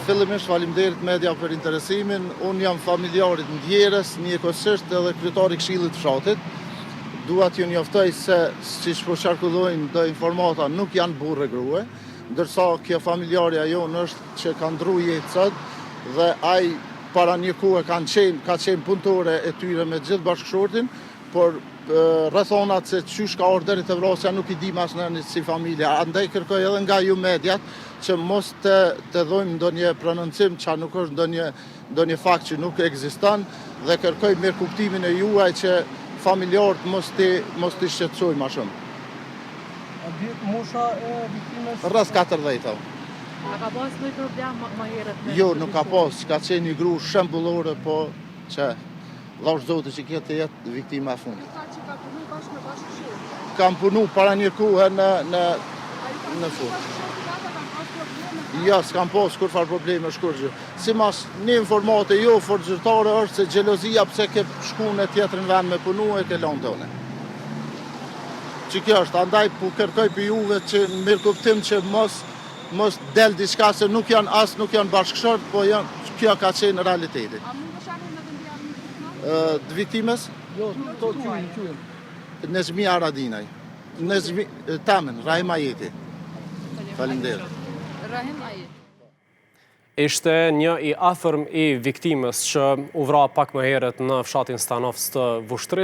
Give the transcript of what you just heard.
Fillimisht faleminderit media për interesimin. Unë jam familjarit ndjerës, njëkohësisht edhe kryetari i Këshillit Fshatit. Dua t'ju njoftoj se siç po qarkullojnë do informata nuk janë burrë grue, ndërsa kjo familjarja jonë është që ka ndru jetë sot dhe ai para një kohë ka qenë punëtore e tyre me gjithë bashkëshortin, por rrethonat se çysh ka ardhur deri te vrasja nuk i dim asnjë si familja. Andaj kërkoj edhe nga ju mediat që mos të dhojmë ndonjë prononcim që nuk është ndonjë fakt që nuk ekziston dhe kërkoj mirë kuptimin e juaj që familjarët mos t'i shqetësojnë më shumë. A dihet mosha e viktimës? Rreth 40. A ka pas ndonjë problem më herët? Jo, nuk ka pas, ka qenë një gru shembullore, po që Lash Zoti që kjo të jetë viktima e fundit. Që ka punu bashkë me bashkëshortë? Kam punu para një kohë në fund. Jo, s'kam pas kur farë probleme shkurgjë. Si mas një informate jo forgjërtare është se xhelozia pse ke shku në tjetrin vend me punu e ke lanë tone. Që kjo është, andaj po kërkoj për juve që në mirë kuptim që mos del diçka se nuk janë bashkëshort, po kjo ka qenë realiteti. A mund të shakun në vendjavën? Të viktimës? Jo, to qyën. Nezmi Aradinaj. Nezmi Tamen, Rahim Ajeti. Faleminderit. Rahim Ajeti. Ishte një i afërm i viktimës që u vra pak më herët në fshatin Stanovës të Vushtrës.